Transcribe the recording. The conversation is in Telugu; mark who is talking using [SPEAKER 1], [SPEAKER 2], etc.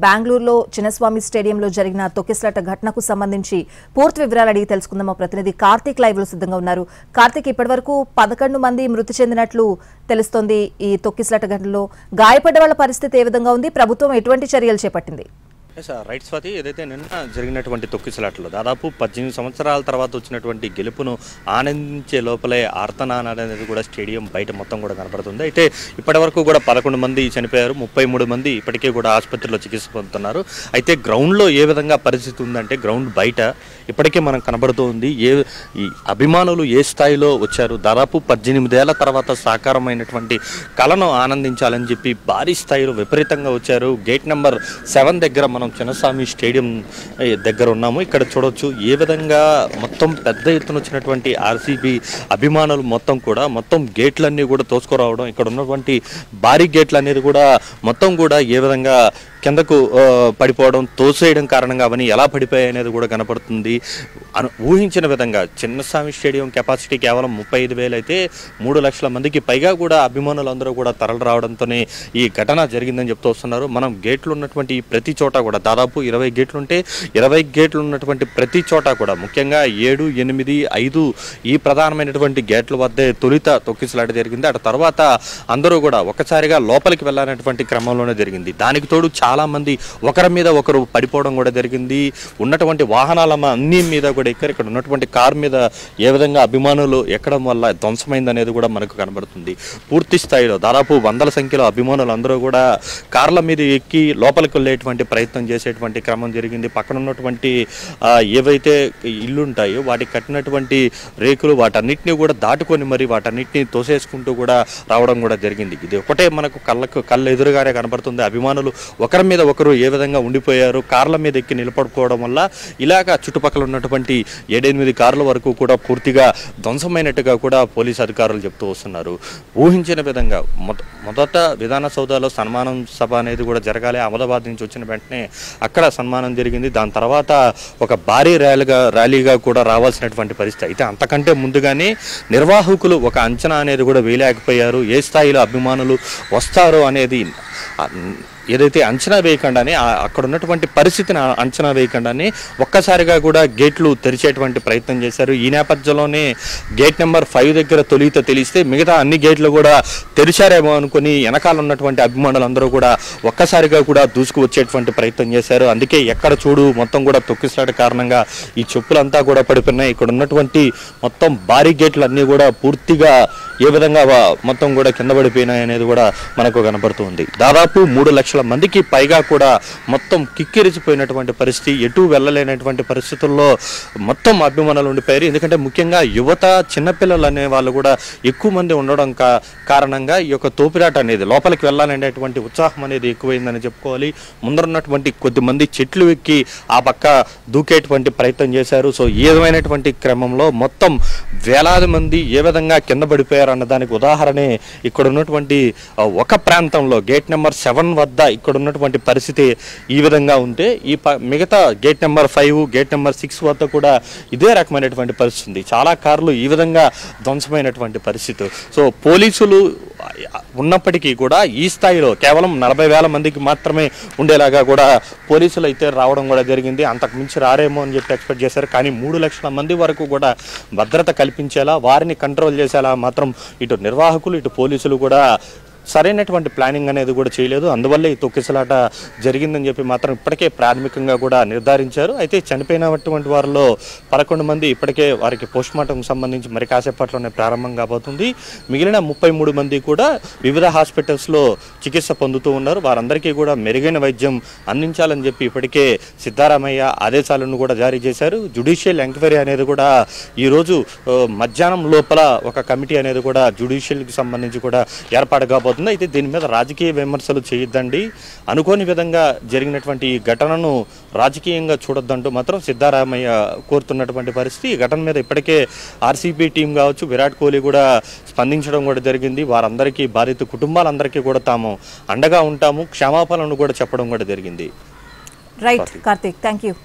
[SPEAKER 1] బెంగళూరులో చిన్నస్వామి స్టేడియంలో జరిగిన తొక్కిసలాట ఘటనకు సంబంధించి పూర్తి వివరాలు అడిగి తెలుసుకుందాం. మా ప్రతినిధి కార్తీక్ లైవ్ లో సిద్ధంగా ఉన్నారు. కార్తీక్, ఇప్పటివరకు 11 మంది మృతి చెందినట్లు తెలుస్తోంది. ఈ తొక్కిసలాట ఘటనలో గాయపడ్డ వాళ్ళ పరిస్థితి ఏ విధంగా ఉంది? ప్రభుత్వం ఎటువంటి చర్యలు చేపట్టింది?
[SPEAKER 2] రైట్ స్వాతి, ఏదైతే నిన్న జరిగినటువంటి తొక్కిసలాటలో దాదాపు 18 సంవత్సరాల తర్వాత వచ్చినటువంటి గెలుపును ఆనందించే లోపలే ఆర్తనానాడు అనేది కూడా స్టేడియం బయట మొత్తం కూడా కనబడుతుంది. అయితే ఇప్పటి వరకు కూడా 11 మంది చనిపోయారు, 33 మంది ఇప్పటికే కూడా ఆసుపత్రిలో చికిత్స పొందుతున్నారు. అయితే గ్రౌండ్లో ఏ విధంగా పరిస్థితి ఉందంటే గ్రౌండ్ బయట ఇప్పటికే మనకు కనబడుతూ ఉంది. ఈ అభిమానులు ఏ స్థాయిలో వచ్చారు, దాదాపు 18 ఏళ్ల తర్వాత సాకారమైనటువంటి కళను ఆనందించాలని చెప్పి భారీ స్థాయిలో విపరీతంగా వచ్చారు. గేట్ నెంబర్ 7 దగ్గర మనం చిన్నస్వామి స్టేడియం దగ్గర ఉన్నాము. ఇక్కడ చూడొచ్చు ఏ విధంగా మొత్తం పెద్ద ఎత్తున వచ్చినటువంటి ఆర్సీబీ అభిమానులు మొత్తం గేట్లన్నీ కూడా తోసుకురావడం, ఇక్కడ ఉన్నటువంటి భారీ గేట్లు అనేది కూడా మొత్తం కూడా ఏ విధంగా కిందకు పడిపోవడం, తోసేయడం కారణంగా అవన్నీ ఎలా పడిపోయాయి అనేది కూడా కనపడుతుంది. ఊహించిన విధంగా చిన్నస్వామి స్టేడియం కెపాసిటీ కేవలం 35,000 అయితే 3 లక్షల మందికి పైగా కూడా అభిమానులందరూ కూడా తరలి రావడంతోనే ఈ ఘటన జరిగిందని చెప్తూ వస్తున్నారు. మనం గేట్లు ఉన్నటువంటి ప్రతి చోట కూడా దాదాపు 20 గేట్లు ఉంటే 20 గేట్లు ఉన్నటువంటి ప్రతి చోట కూడా ముఖ్యంగా 7, 8, 5 ఈ ప్రధానమైనటువంటి గేట్ల వద్దే తొలిత తొక్కిసలాట జరిగింది. అటు తర్వాత అందరూ కూడా ఒక్కసారిగా లోపలికి వెళ్ళాలనేటువంటి క్రమంలోనే జరిగింది. దానికి తోడు చాలా మంది ఒకరి మీద ఒకరు పడిపోవడం కూడా జరిగింది. ఉన్నటువంటి వాహనాల అన్ని మీద కూడా ఇక్కడ ఉన్నటువంటి కార్ మీద ఏ విధంగా అభిమానులు ఎక్కడం వల్ల ధ్వంసమైంది అనేది కూడా మనకు కనబడుతుంది. పూర్తి స్థాయిలో దాదాపు 100ల సంఖ్యలో అభిమానులు అందరూ కూడా కార్ల మీద ఎక్కి లోపలికి వెళ్ళేటువంటి ప్రయత్నం చేసేటువంటి క్రమం జరిగింది. పక్కన ఉన్నటువంటి ఏవైతే ఇల్లు ఉంటాయో వాటికి కట్టినటువంటి రేకులు వాటన్నిటిని కూడా దాటుకొని మరి వాటన్నిటిని తోసేసుకుంటూ కూడా రావడం కూడా జరిగింది. ఇది ఒకటే మనకు కళ్ళ ఎదురుగానే కనబడుతుంది. అభిమానులు ఒకరి మీద ఒకరు ఏ విధంగా ఉండిపోయారు, కార్ల మీద ఎక్కి నిలబడుకోవడం వల్ల ఇలాగా చుట్టుపక్కల ఉన్నటువంటి 7-8 కార్ల వరకు కూడా పూర్తిగా ధ్వంసమైనట్టుగా కూడా పోలీసు అధికారులు చెప్తూ వస్తున్నారు. ఊహించిన విధంగా మొదట విధాన సౌధలో సన్మానం సభ అనేది కూడా జరగాలి. అహ్మదాబాద్ నుంచి వచ్చిన వెంటనే అక్కడ సన్మానం జరిగింది. దాని తర్వాత ఒక భారీ ర్యాలీగా కూడా రావాల్సినటువంటి పరిస్థితి. అయితే అంతకంటే ముందుగానే నిర్వాహకులు ఒక అంచనా అనేది కూడా వేయలేకపోయారు. ఏ స్థాయిలో అభిమానులు వస్తారో అనేది ఏదైతే అంచనా వేయకుండానే అక్కడ ఉన్నటువంటి పరిస్థితిని అంచనా వేయకుండానే ఒక్కసారిగా కూడా గేట్లు తెరిచేటువంటి ప్రయత్నం చేశారు. ఈ నేపథ్యంలోనే గేట్ నెంబర్ 5 దగ్గర తొలిత తెలిస్తే మిగతా అన్ని గేట్లు కూడా తెరిచారేమో అనుకుని వెనకాల ఉన్నటువంటి అభిమానులందరూ కూడా ఒక్కసారిగా కూడా దూసుకు వచ్చేటువంటి ప్రయత్నం చేశారు. అందుకే ఎక్కడ చూడు మొత్తం కూడా తొక్కిసలాట కారణంగా ఈ చెప్పులంతా కూడా పడిపోయినాయి. ఇక్కడ ఉన్నటువంటి మొత్తం భారీ గేట్లు అన్నీ కూడా పూర్తిగా ఏ విధంగా మొత్తం కూడా కింద పడిపోయినాయి అనేది కూడా మనకు కనబడుతుంది. దాదాపు 3 లక్షల మందికి పైగా కూడా మొత్తం కిక్కిరిచిపోయినటువంటి పరిస్థితి, ఎటు వెళ్ళలేనటువంటి పరిస్థితుల్లో మొత్తం అభిమానులు ఉండిపోయారు. ఎందుకంటే ముఖ్యంగా యువత, చిన్నపిల్లలు అనే వాళ్ళు కూడా ఎక్కువ మంది ఉండడం కారణంగా ఈ యొక్క తోపిరాట అనేది లోపలికి వెళ్ళాలనేటువంటి ఉత్సాహం అనేది ఎక్కువైందని చెప్పుకోవాలి. ముందరున్నటువంటి కొద్దిమంది చెట్లు ఎక్కి ఆ పక్క దూకేటువంటి ప్రయత్నం చేశారు. సో ఈ విధమైనటువంటి క్రమంలో మొత్తం వేలాది మంది ఏ విధంగా కింద పడిపోయారు అన్నదానికి ఉదాహరణే ఇక్కడ ఉన్నటువంటి ఒక ప్రాంతంలో గేట్ నెంబర్ 7 వద్ద ఇక్కడ ఉన్నటువంటి పరిస్థితి ఈ విధంగా ఉంటే ఈ మిగతా గేట్ నెంబర్ 5, గేట్ నెంబర్ 6 వద్ద కూడా ఇదే రకమైనటువంటి పరిస్థితి. చాలా కార్లు ఈ విధంగా ధ్వంసమైనటువంటి పరిస్థితి. సో పోలీసులు ఉన్నప్పటికీ కూడా ఈ స్థాయిలో కేవలం 40,000 మందికి మాత్రమే ఉండేలాగా కూడా పోలీసులు అయితే రావడం కూడా జరిగింది. అంతకు మించి రారేమో అని చెప్పి ఎక్స్పెక్ట్ చేశారు. కానీ 3 లక్షల మంది వరకు కూడా భద్రత కల్పించేలా, వారిని కంట్రోల్ చేసేలా మాత్రం ఇటు నిర్వాహకులు ఇటు పోలీసులు కూడా సరైనటువంటి ప్లానింగ్ అనేది కూడా చేయలేదు. అందువల్లే ఈ తొక్కిసలాట జరిగిందని చెప్పి మాత్రం ఇప్పటికే ప్రాథమికంగా కూడా నిర్ధారించారు. అయితే చనిపోయినటువంటి వారిలో 11 మంది ఇప్పటికే వారికి పోస్ట్మార్టం సంబంధించి మరి కాసేపట్లోనే ప్రారంభం కాబోతుంది. మిగిలిన 33 మంది కూడా వివిధ హాస్పిటల్స్లో చికిత్స పొందుతూ ఉన్నారు. వారందరికీ కూడా మెరుగైన వైద్యం అందించాలని చెప్పి ఇప్పటికే సిద్ధారామయ్య ఆదేశాలను కూడా జారీ చేశారు. జ్యుడిషియల్ ఎంక్వైరీ అనేది కూడా ఈరోజు మధ్యాహ్నం లోపల ఒక కమిటీ అనేది కూడా జ్యుడిషియల్కి సంబంధించి కూడా ఏర్పాటు కాబోతుంది. అయితే దీని మీద రాజకీయ విమర్శలు చేయొద్దండి, అనుకోని విధంగా జరిగినటువంటి ఈ ఘటనను రాజకీయంగా చూడొద్దంటూ మాత్రం సిద్ధారామయ్య కోరుతున్నటువంటి పరిస్థితి. ఈ ఘటన మీద ఇప్పటికే ఆర్సీబీ టీం కావచ్చు, విరాట్ కోహ్లీ కూడా స్పందించడం కూడా జరిగింది. వారందరికీ బాధిత కుటుంబాలందరికీ కూడా తాము అండగా ఉంటాము, క్షమాపణలను కూడా చెప్పడం కూడా జరిగింది.
[SPEAKER 1] Right Karthik, thank you.